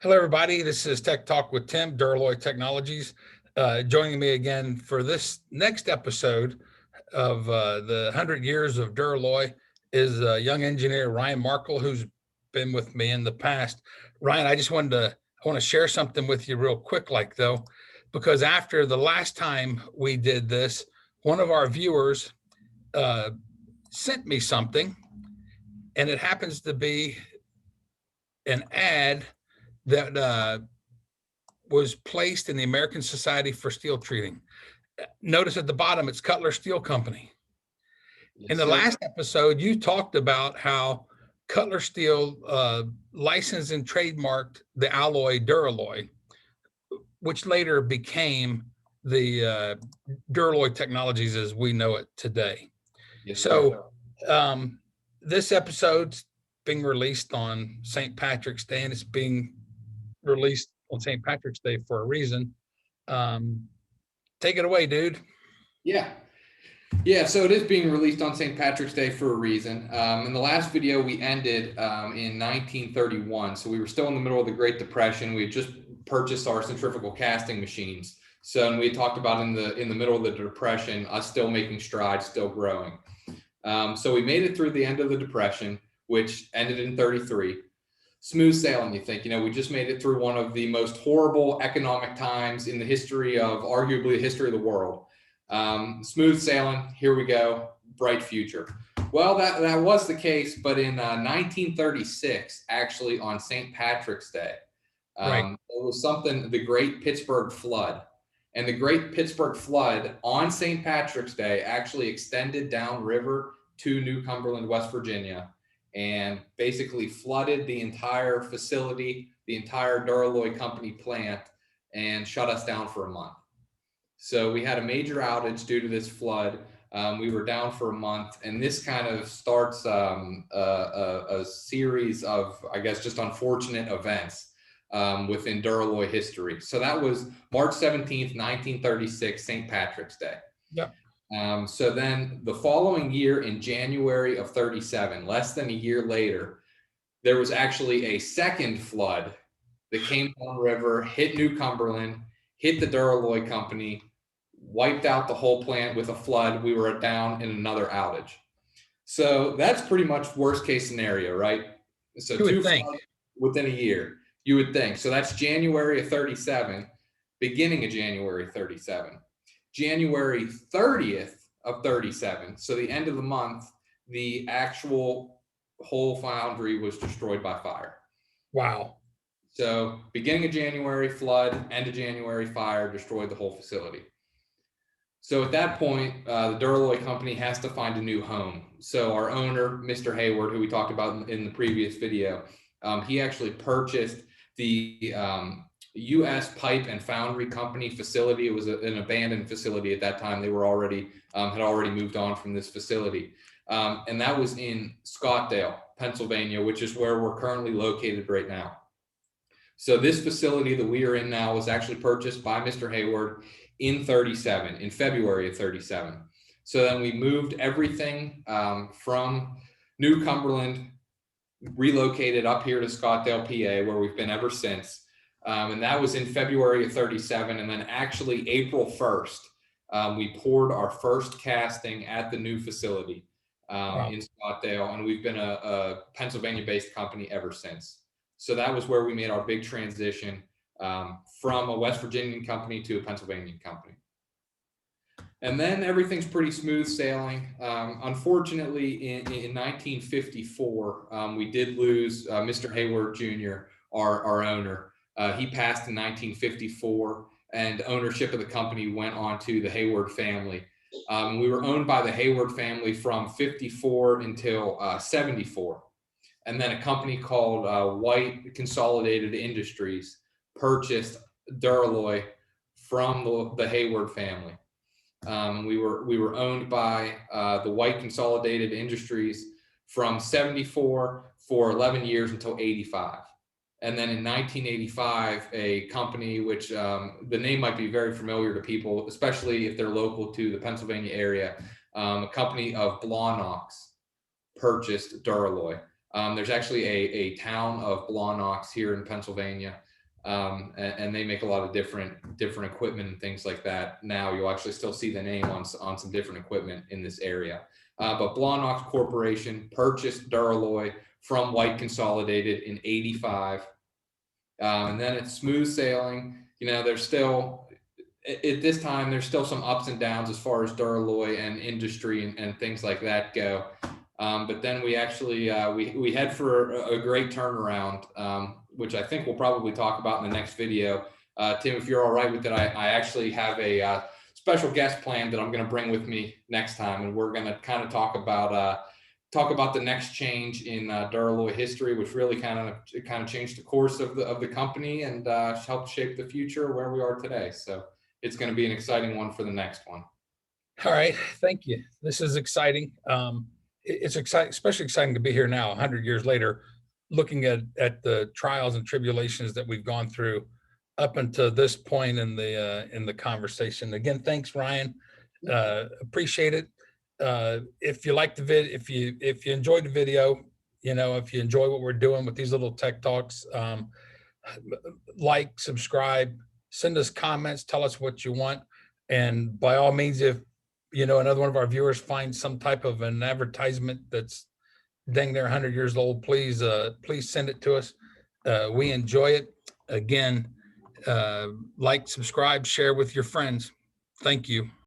Hello, everybody. This is Tech Talk with Tim, Duraloy Technologies. Joining me again for this next episode of the 100 Years of Duraloy is young engineer Ryan Markle, who's been with me in the past. Ryan, I want to share something with you real quick, because after the last time we did this, one of our viewers sent me something, and it happens to be an ad that was placed in the American Society for Steel Treating. Notice at the bottom, it's Cutler Steel Company. Yes, in the last episode, you talked about how Cutler Steel licensed and trademarked the alloy Duraloy, which later became the Duraloy Technologies as we know it today. Yes, So this episode's being released on St. Patrick's Day, and it's being released on St. Patrick's Day for a reason. Take it away, dude. Yeah. So it is being released on St. Patrick's Day for a reason. In the last video, we ended in 1931. So we were still in the middle of the Great Depression. We had just purchased our centrifugal casting machines. So, and we had talked about in the middle of the Depression, us still making strides, still growing. So we made it through the end of the Depression, which ended in 33. Smooth sailing, you think. We just made it through one of the most horrible economic times in the history of, arguably, the history of the world. Smooth sailing, here we go, bright future. Well, that was the case, but in 1936, actually on St. Patrick's Day, right. It was something, the Great Pittsburgh Flood. And the Great Pittsburgh Flood on St. Patrick's Day actually extended downriver to New Cumberland, West Virginia, and basically flooded the entire facility, the entire Duraloy company plant, and shut us down for a month. So we had a major outage due to this flood. We were down for a month, and this kind of starts a series of, I guess, just unfortunate events within Duraloy history. So that was March 17th, 1936, St. Patrick's Day. Yep. So then the following year in January of 37, less than a year later, there was actually a second flood that came down the river, hit New Cumberland, hit the Duraloy company, wiped out the whole plant with a flood. We were down in another outage. So that's pretty much worst case scenario, right? So two floods within a year, you would think. So that's January of 37, beginning of January 37. January 30th of 37, so the end of the month, the actual whole foundry was destroyed by fire. Wow. So beginning of January, flood, end of January, fire, destroyed the whole facility. So at that point, the Duraloy company has to find a new home. So our owner, Mr. Hayward, who we talked about in the previous video, he actually purchased the U.S. Pipe and Foundry Company facility. It was an abandoned facility at that time. They were already had already moved on from this facility, and that was in Scottsdale, Pennsylvania, which is where we're currently located right now. So this facility that we are in now was actually purchased by Mr. Hayward in February of 37. So then we moved everything from New Cumberland, relocated up here to Scottsdale, PA, where we've been ever since. And that was in February of 37. And then actually April 1st, we poured our first casting at the new facility in Scottsdale. And we've been a Pennsylvania-based company ever since. So that was where we made our big transition from a West Virginian company to a Pennsylvania company. And then everything's pretty smooth sailing. Unfortunately, in 1954, we did lose Mr. Hayward Jr., our owner. He passed in 1954, and ownership of the company went on to the Hayward family. We were owned by the Hayward family from 54 until 74. And then a company called White Consolidated Industries purchased Duraloy from the Hayward family. We were owned by the White Consolidated Industries from 74 for 11 years until 85. And then in 1985, a company which the name might be very familiar to people, especially if they're local to the Pennsylvania area, a company of Blawnox purchased Duraloy. There's actually a town of Blawnox here in Pennsylvania. and they make a lot of different equipment and things like that. Now you'll actually still see the name on some different equipment in this area. But Blawnox Corporation purchased Duraloy from White Consolidated in '85, and then it's smooth sailing. You know, there's still at this time there's still some ups and downs as far as Duraloy and industry and things like that go. But then we actually we head for a great turnaround, which I think we'll probably talk about in the next video. Tim, if you're all right with it, I actually have a special guest planned that I'm going to bring with me next time, and we're going to kind of talk about the next change in Duraloy history, which really kind of changed the course of the company and helped shape the future where we are today. So it's going to be an exciting one for the next one. All right, thank you. This is exciting. It's exciting, especially exciting to be here now, 100 years later, looking at the trials and tribulations that we've gone through up until this point in the conversation. Again, thanks, Ryan. Appreciate it. If you like the if you enjoyed the video, you know, if you enjoy what we're doing with these little tech talks, like, subscribe, send us comments, tell us what you want, and by all means, if you know another one of our viewers finds some type of an advertisement that's dang near 100 years old, please send it to us. We enjoy it. Again, like, subscribe, share with your friends. Thank you.